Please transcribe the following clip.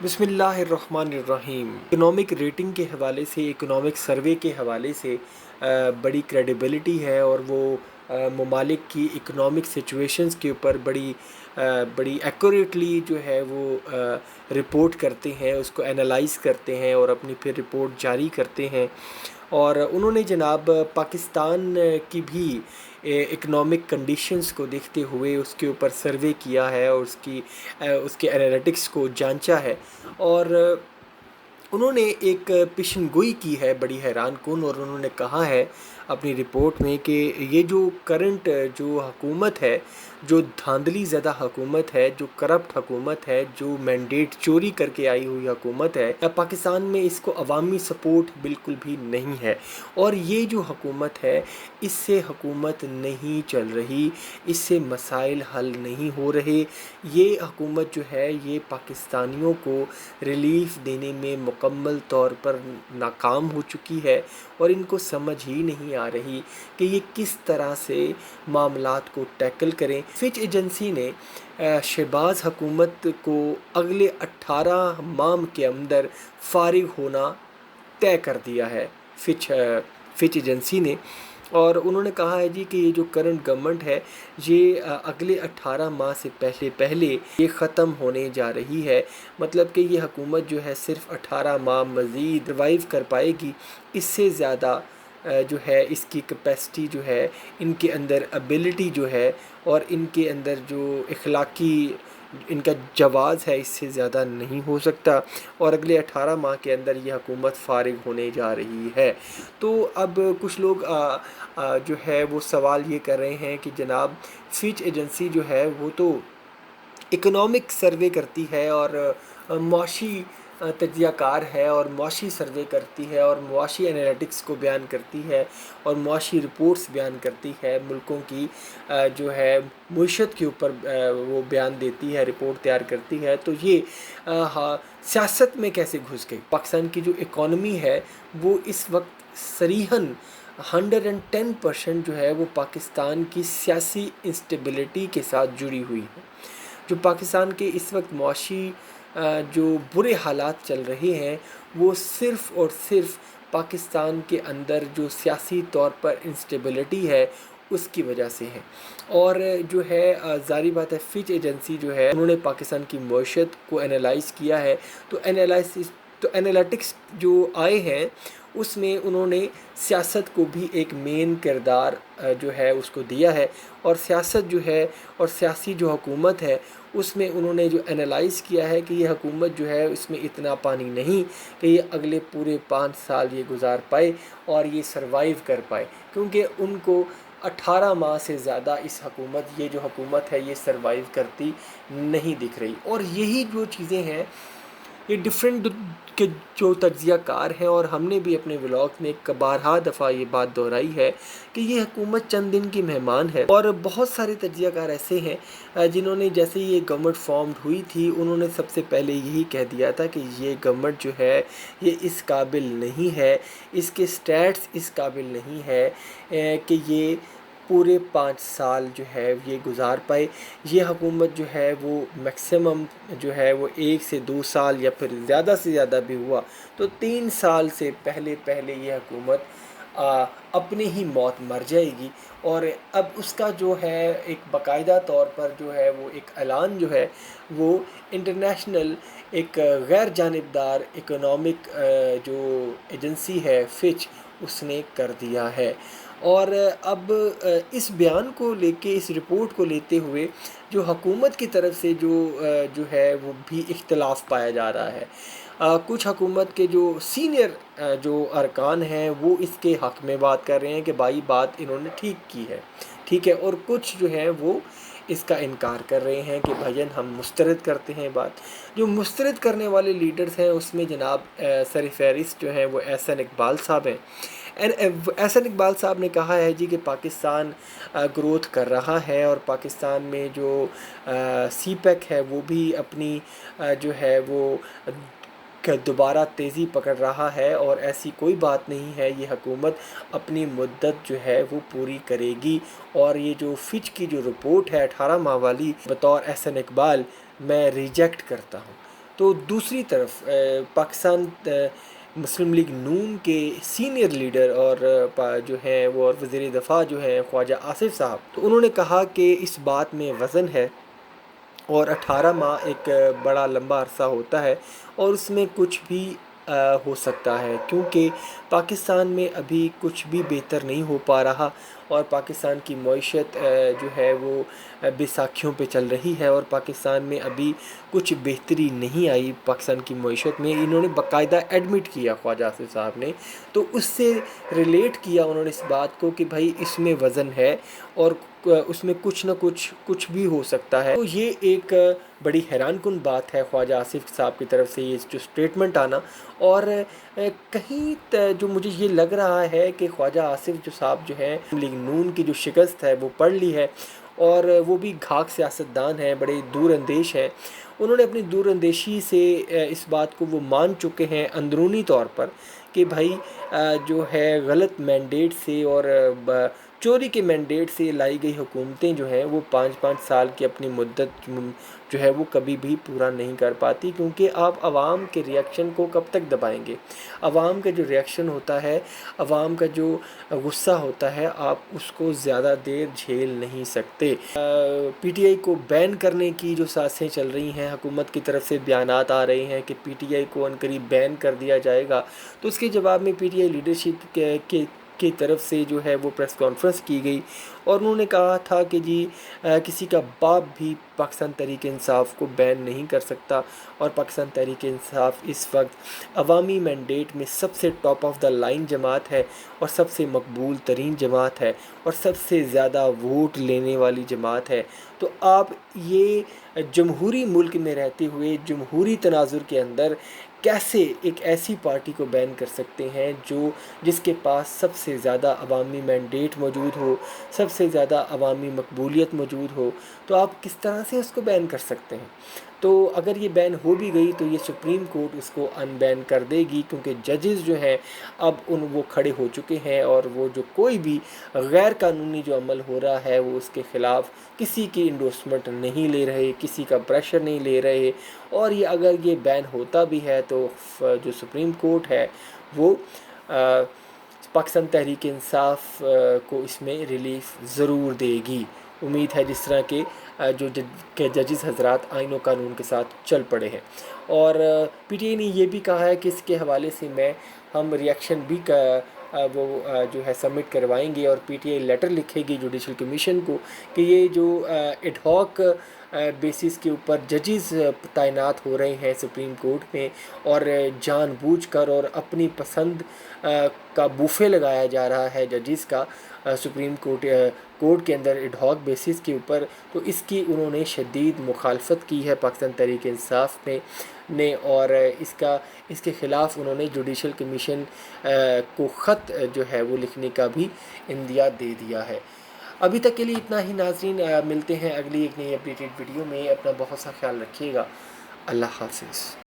بسم اللہ الرحمن الرحیم۔ اکنامک ریٹنگ کے حوالے سے، اکنامک سروے کے حوالے سے بڑی کریڈیبلٹی ہے، اور وہ ممالک کی اکنامک سچویشنز کے اوپر بڑی ایکوریٹلی جو ہے وہ رپورٹ کرتے ہیں، اس کو انالائز کرتے ہیں اور اپنی پھر رپورٹ جاری کرتے ہیں۔ اور انہوں نے جناب پاکستان کی بھی اکنامک کنڈیشنز کو دیکھتے ہوئے اس کے اوپر سروے کیا ہے، اور اس کے انالیٹکس کو جانچا ہے، اور انہوں نے ایک پیشن گوئی کی ہے بڑی حیران کن، اور انہوں نے کہا ہے اپنی رپورٹ میں کہ یہ جو کرنٹ جو حکومت ہے، جو دھاندلی زدہ حکومت ہے، جو کرپٹ حکومت ہے، جو مینڈیٹ چوری کر کے آئی ہوئی حکومت ہے، پاکستان میں اس کو عوامی سپورٹ بالکل بھی نہیں ہے، اور یہ جو حکومت ہے اس سے حکومت نہیں چل رہی، اس سے مسائل حل نہیں ہو رہے۔ یہ حکومت جو ہے یہ پاکستانیوں کو ریلیف دینے میں مکمل طور پر ناکام ہو چکی ہے، اور ان کو سمجھ ہی نہیں آ رہی کہ یہ کس طرح سے معاملات کو ٹیکل کریں۔ فچ ایجنسی نے شہباز حکومت کو اگلے 18 ماہ کے اندر فارغ ہونا طے کر دیا ہے، فچ ایجنسی نے، اور انہوں نے کہا ہے جی کہ یہ جو کرنٹ گورنمنٹ ہے یہ اگلے 18 ماہ سے پہلے یہ ختم ہونے جا رہی ہے۔ مطلب کہ یہ حکومت جو ہے صرف 18 ماہ مزید ریوائیو کر پائے گی، اس سے زیادہ جو ہے اس کی کیپیسٹی جو ہے، ان کے اندر ایبلٹی جو ہے، اور ان کے اندر جو اخلاقی ان کا جواز ہے، اس سے زیادہ نہیں ہو سکتا، اور اگلے 18 ماہ کے اندر یہ حکومت فارغ ہونے جا رہی ہے۔ تو اب کچھ لوگ جو ہے وہ سوال یہ کر رہے ہیں کہ جناب فچ ایجنسی جو ہے وہ تو اکنامک سروے کرتی ہے، اور معاشی تجزیہ کار ہے، اور معاشی سروے کرتی ہے، اور معاشی انالیٹکس کو بیان کرتی ہے، اور معاشی رپورٹس بیان کرتی ہے، ملکوں کی جو ہے معیشت کے اوپر وہ بیان دیتی ہے، رپورٹ تیار کرتی ہے۔ تو یہ سیاست میں کیسے گھس گئی؟ پاکستان کی جو اکانومی ہے وہ اس وقت صریحاً 110% جو ہے وہ پاکستان کی سیاسی انسٹیبلٹی کے ساتھ جڑی ہوئی ہے۔ جو پاکستان کے اس وقت معاشی جو برے حالات چل رہے ہیں وہ صرف اور صرف پاکستان کے اندر جو سیاسی طور پر انسٹیبلٹی ہے اس کی وجہ سے ہے۔ اور جو ہے ظاہری بات ہے، فچ ایجنسی جو ہے انہوں نے پاکستان کی معیشت کو انالائز کیا ہے، تو انالیٹکس جو آئے ہیں اس میں انہوں نے سیاست کو بھی ایک مین کردار جو ہے اس کو دیا ہے، اور سیاست جو ہے اور سیاسی جو حکومت ہے اس میں انہوں نے جو انالائز کیا ہے کہ یہ حکومت جو ہے اس میں اتنا پانی نہیں کہ یہ اگلے پورے 5 سال یہ گزار پائے اور یہ سروائیو کر پائے، کیونکہ ان کو 18 ماہ سے زیادہ یہ جو حکومت ہے یہ سروائیو کرتی نہیں دکھ رہی۔ اور یہی جو چیزیں ہیں یہ ڈیفرنٹ کے جو تجزیہ کار ہیں، اور ہم نے بھی اپنے ولاگ میں بارہا دفعہ یہ بات دہرائی ہے کہ یہ حکومت چند دن کی مہمان ہے، اور بہت سارے تجزیہ کار ایسے ہیں جنہوں نے جیسے یہ گورنمنٹ فارمڈ ہوئی تھی انہوں نے سب سے پہلے یہی کہہ دیا تھا کہ یہ گورنمنٹ جو ہے یہ اس قابل نہیں ہے، اس کے سٹیٹس اس قابل نہیں ہے کہ یہ پورے 5 سال جو ہے یہ گزار پائے۔ یہ حکومت جو ہے وہ میکسیمم جو ہے وہ 1 سے 2 سال، یا پھر زیادہ سے زیادہ بھی ہوا تو 3 سال سے پہلے یہ حکومت اپنی ہی موت مر جائے گی۔ اور اب اس کا جو ہے ایک باقاعدہ طور پر جو ہے وہ ایک اعلان جو ہے وہ انٹرنیشنل ایک غیر جانبدار اکنامک جو ایجنسی ہے فچ، اس نے کر دیا ہے۔ اور اب اس بیان کو لے کے، اس رپورٹ کو لیتے ہوئے جو حکومت کی طرف سے جو ہے وہ بھی اختلاف پایا جا رہا ہے۔ کچھ حکومت کے جو سینئر جو ارکان ہیں وہ اس کے حق میں بات کر رہے ہیں کہ بھائی بات انہوں نے ٹھیک کی ہے، ٹھیک ہے، اور کچھ جو ہیں وہ اس کا انکار کر رہے ہیں کہ بھائین ہم مسترد کرتے ہیں بات۔ جو مسترد کرنے والے لیڈرز ہیں اس میں جناب سر فہرست جو ہیں وہ احسن اقبال صاحب ہیں۔ احسن اقبال صاحب نے کہا ہے جی کہ پاکستان گروتھ کر رہا ہے، اور پاکستان میں جو سی پیک ہے وہ بھی اپنی جو ہے وہ دوبارہ تیزی پکڑ رہا ہے، اور ایسی کوئی بات نہیں ہے، یہ حکومت اپنی مدت جو ہے وہ پوری کرے گی۔ اور یہ جو فچ کی جو رپورٹ ہے 18 ماہ والی، بطور احسن اقبال میں ریجیکٹ کرتا ہوں۔ تو دوسری طرف پاکستان مسلم لیگ نون کے سینئر لیڈر اور جو ہیں وہ اور وزیر دفاع جو ہیں خواجہ آصف صاحب، تو انہوں نے کہا کہ اس بات میں وزن ہے، اور 18 ماہ ایک بڑا لمبا عرصہ ہوتا ہے، اور اس میں کچھ بھی ہو سکتا ہے، کیونکہ پاکستان میں ابھی کچھ بھی بہتر نہیں ہو پا رہا، اور پاکستان کی معیشت جو ہے وہ بیساکھیوں پہ چل رہی ہے، اور پاکستان میں ابھی کچھ بہتری نہیں آئی پاکستان کی معیشت میں۔ انہوں نے باقاعدہ ایڈمٹ کیا خواجہ آصف صاحب نے، تو اس سے ریلیٹ کیا انہوں نے اس بات کو کہ بھائی اس میں وزن ہے، اور اس میں کچھ نہ کچھ بھی ہو سکتا ہے۔ تو یہ ایک بڑی حیران کن بات ہے خواجہ آصف صاحب کی طرف سے یہ جو سٹیٹمنٹ آنا، اور کہیں جو مجھے یہ لگ رہا ہے کہ خواجہ آصف جو صاحب جو ہیں لیگ نون کی جو شکست ہے وہ پڑھ لی ہے، اور وہ بھی گھاک سیاستدان ہیں، بڑے دور اندیش ہیں۔ انہوں نے اپنی دور اندیشی سے اس بات کو وہ مان چکے ہیں اندرونی طور پر کہ بھائی جو ہے غلط مینڈیٹ سے اور چوری کے مینڈیٹ سے لائی گئی حکومتیں جو ہیں وہ 5 سال کی اپنی مدت جو ہے وہ کبھی بھی پورا نہیں کر پاتی، کیونکہ آپ عوام کے ریئیکشن کو کب تک دبائیں گے؟ عوام کا جو ریئیکشن ہوتا ہے، عوام کا جو غصہ ہوتا ہے، آپ اس کو زیادہ دیر جھیل نہیں سکتے۔ پی ٹی آئی کو بین کرنے کی جو سازشیں چل رہی ہیں، حکومت کی طرف سے بیانات آ رہے ہیں کہ پی ٹی آئی کو عنقریب بین کر دیا جائے گا، تو اس کے جواب میں پی ٹی آئی لیڈرشپ کی طرف سے جو ہے وہ پریس کانفرنس کی گئی، اور انہوں نے کہا تھا کہ جی کسی کا باپ بھی پاکستان تحریک انصاف کو بین نہیں کر سکتا، اور پاکستان تحریک انصاف اس وقت عوامی مینڈیٹ میں سب سے ٹاپ آف دا لائن جماعت ہے، اور سب سے مقبول ترین جماعت ہے، اور سب سے زیادہ ووٹ لینے والی جماعت ہے۔ تو آپ یہ جمہوری ملک میں رہتے ہوئے جمہوری تناظر کے اندر کیسے ایک ایسی پارٹی کو بین کر سکتے ہیں جس کے پاس سب سے زیادہ عوامی مینڈیٹ موجود ہو، سب سے زیادہ عوامی مقبولیت موجود ہو؟ تو آپ کس طرح سے اس کو بین کر سکتے ہیں؟ تو اگر یہ بین ہو بھی گئی تو یہ سپریم کورٹ اس کو ان بین کر دے گی، کیونکہ ججز جو ہیں اب وہ کھڑے ہو چکے ہیں، اور وہ جو کوئی بھی غیر قانونی جو عمل ہو رہا ہے وہ اس کے خلاف کسی کی انڈورسمنٹ نہیں لے رہے، کسی کا پریشر نہیں لے رہے، اور یہ اگر یہ بین ہوتا بھی ہے تو جو سپریم کورٹ ہے وہ پاکستان تحریک انصاف کو اس میں ریلیف ضرور دے گی۔ امید ہے جس طرح کے جو ججز حضرات آئین و قانون کے ساتھ چل پڑے ہیں۔ اور پی ٹی آئی نے یہ بھی کہا ہے کہ اس کے حوالے سے ہم ریئیکشن بھی وہ جو ہے سبمٹ کروائیں گے، اور پی ٹی آئی لیٹر لکھے گی جوڈیشل کمیشن کو کہ یہ جو ایڈ ہاک بیسس کے اوپر ججز تعینات ہو رہے ہیں سپریم کورٹ میں، اور جان بوجھ کر اور اپنی پسند کا بوفے لگایا جا رہا ہے ججز کا سپریم کورٹ کے اندر ایڈ ہاک بیسس کے اوپر، تو اس کی انہوں نے شدید مخالفت کی ہے پاکستان تحریک انصاف نے، اور اس کے خلاف انہوں نے جوڈیشل کمیشن کو خط جو ہے وہ لکھنے کا بھی عندیہ دے دیا ہے۔ ابھی تک کے لیے اتنا ہی ناظرین، ملتے ہیں اگلی ایک نئی اپڈیٹڈ ویڈیو میں۔ اپنا بہت سا خیال رکھیے گا۔ اللہ حافظ۔